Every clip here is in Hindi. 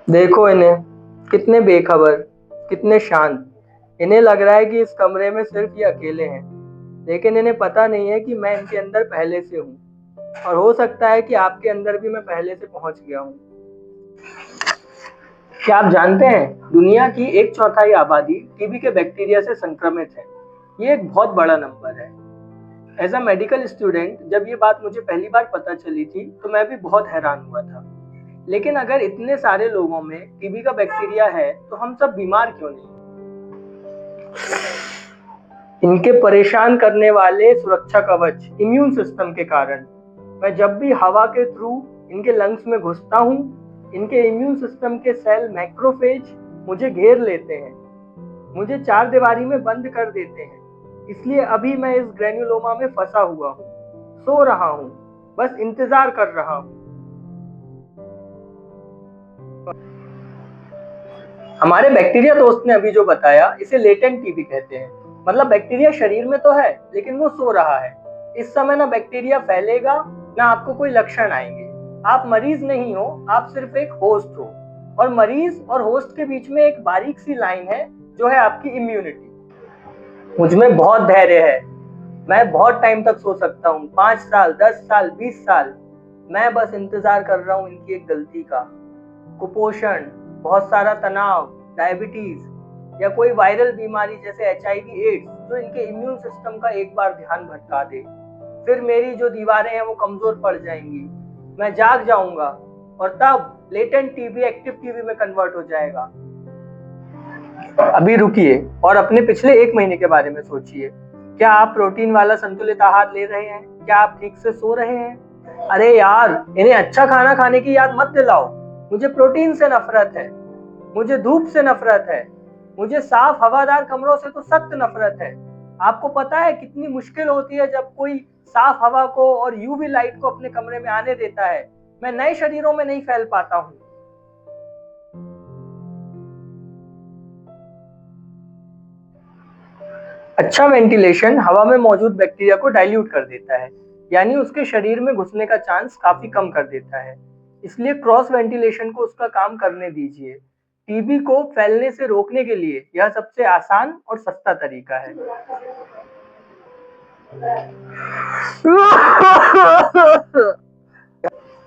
देखो इन्हें, कितने बेखबर, कितने शांत। इन्हें लग रहा है कि इस कमरे में सिर्फ ये अकेले हैं, लेकिन इन्हें पता नहीं है कि मैं इनके अंदर पहले से हूँ, और हो सकता है कि आपके अंदर भी मैं पहले से पहुंच गया हूँ। क्या आप जानते हैं, दुनिया की 1/4 आबादी टीबी के बैक्टीरिया से संक्रमित है। ये एक बहुत बड़ा नंबर है। एज अ मेडिकल स्टूडेंट, जब ये बात मुझे पहली बार पता चली थी तो मैं भी बहुत हैरान हुआ था। लेकिन अगर इतने सारे लोगों में टीबी का बैक्टीरिया है तो हम सब बीमार क्यों नहीं? इनके परेशान करने वाले सुरक्षा कवच इम्यून सिस्टम के कारण। मैं जब भी हवा के थ्रू इनके लंग्स में घुसता हूँ, इनके इम्यून सिस्टम के सेल मैक्रोफेज मुझे घेर लेते हैं, मुझे चार दीवारी में बंद कर देते हैं। इसलिए अभी मैं इस ग्रेन्युलोमा में फंसा हुआ हूँ, सो रहा हूँ, बस इंतजार कर रहा हूँ। हमारे बैक्टीरिया दोस्त ने अभी जो बताया, इसे लेटेंट टीबी कहते हैं। मतलब बैक्टीरिया शरीर में तो है, लेकिन वो सो रहा है। इस समय ना बैक्टीरिया फैलेगा, ना आपको कोई लक्षण आएंगे। आप मरीज नहीं हो, आप सिर्फ एक होस्ट हो। और मरीज और होस्ट के बीच में एक बारीक सी लाइन है, जो है आपकी इम्यूनिटी। मुझमें बहुत धैर्य है। मैं बहुत टाइम तक सो सकता हूँ, 5 साल, 10 साल, 20 साल। मैं बस इंतजार कर रहा हूँ इनकी एक गलती का। कुपोषण, बहुत सारा तनाव, डायबिटीज या कोई वायरल बीमारी जैसे HIV एड्स, जो इनके इम्यून सिस्टम का एक बार ध्यान भटका दे। फिर मेरी जो दीवारें हैं वो कमजोर पड़ जाएंगी, मैं जाग जाऊंगा, और तब लेटेंट टीबी एक्टिव टीबी में कन्वर्ट हो जाएगा। अभी रुकिए और अपने पिछले 1 महीने के बारे में सोचिए। क्या आप प्रोटीन वाला संतुलित आहार ले रहे हैं? क्या आप ठीक से सो रहे हैं? अरे यार, इन्हें अच्छा खाना खाने की याद मत दिलाओ। मुझे प्रोटीन से नफरत है, मुझे धूप से नफरत है, मुझे साफ हवादार कमरों से तो सख्त नफरत है। आपको पता है कितनी मुश्किल होती है जब कोई साफ हवा को और यूवी लाइट को अपने कमरे में आने देता है। मैं नए शरीरों में नहीं फैल पाता हूँ। अच्छा वेंटिलेशन हवा में मौजूद बैक्टीरिया को डाइल्यूट कर देता है, यानी उसके शरीर में घुसने का चांस काफी कम कर देता है। इसलिए क्रॉस वेंटिलेशन को उसका काम करने दीजिए। टीबी को फैलने से रोकने के लिए यह सबसे आसान और सस्ता तरीका है।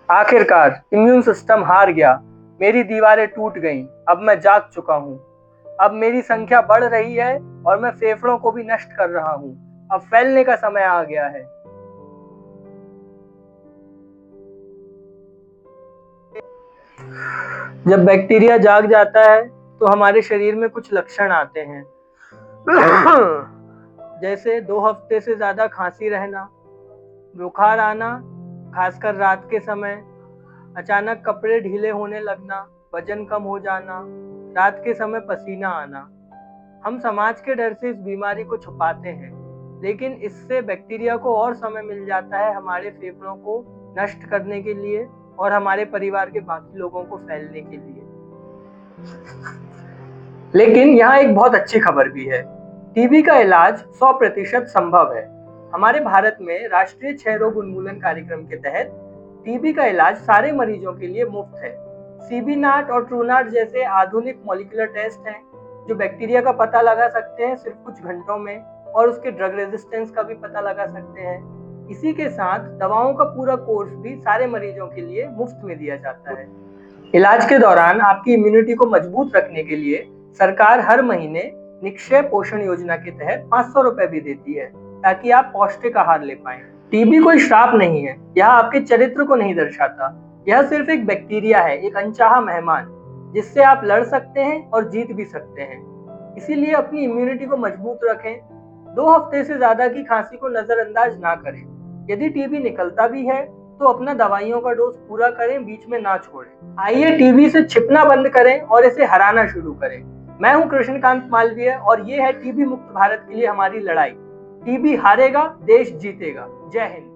आखिरकार इम्यून सिस्टम हार गया, मेरी दीवारें टूट गईं। अब मैं जाग चुका हूँ। अब मेरी संख्या बढ़ रही है और मैं फेफड़ों को भी नष्ट कर रहा हूँ। अब फैलने का समय आ गया है। जब बैक्टीरिया जाग जाता है तो हमारे शरीर में कुछ लक्षण आते हैं, जैसे 2 हफ्ते से ज्यादा खांसी रहना, बुखार आना, खासकर रात के समय, अचानक कपड़े ढीले होने लगना, वजन कम हो जाना, रात के समय पसीना आना। हम समाज के डर से इस बीमारी को छुपाते हैं, लेकिन इससे बैक्टीरिया को और समय मिल जाता है हमारे फेफड़ों को नष्ट करने के लिए और हमारे परिवार के बाकी लोगों को फैलने के लिए। लेकिन यहाँ एक बहुत अच्छी खबर भी है। टीबी का इलाज 100% संभव है। हमारे भारत में राष्ट्रीय क्षय रोग उन्मूलन कार्यक्रम के तहत टीबी का इलाज सारे मरीजों के लिए मुफ्त है। सीबी नाट और ट्रूनाट जैसे आधुनिक मॉलिक्यूलर टेस्ट हैं, जो बैक्टीरिया का पता लगा सकते हैं सिर्फ कुछ घंटों में, और उसके ड्रग रेजिस्टेंस का भी पता लगा सकते हैं। इसी के साथ दवाओं का पूरा कोर्स भी सारे मरीजों के लिए मुफ्त में दिया जाता है। इलाज के दौरान आपकी इम्यूनिटी को मजबूत रखने के लिए सरकार हर महीने निक्षय पोषण योजना के तहत 500 रुपए भी देती है, ताकि आप पौष्टिक आहार ले पाएं। टीबी कोई श्राप नहीं है, यह आपके चरित्र को नहीं दर्शाता। यह सिर्फ एक बैक्टीरिया है, एक अनचाहा मेहमान, जिससे आप लड़ सकते हैं और जीत भी सकते हैं। इसीलिए अपनी इम्यूनिटी को मजबूत रखें। 2 हफ्ते से ज्यादा की खांसी को नजरअंदाज ना करें। यदि टीबी निकलता भी है तो अपना दवाइयों का डोज पूरा करें, बीच में ना छोड़ें। आइए टीबी से छिपना बंद करें और इसे हराना शुरू करें। मैं हूं कृष्णकांत मालवीय और ये है टीबी मुक्त भारत के लिए हमारी लड़ाई। टीबी हारेगा, देश जीतेगा। जय हिंद।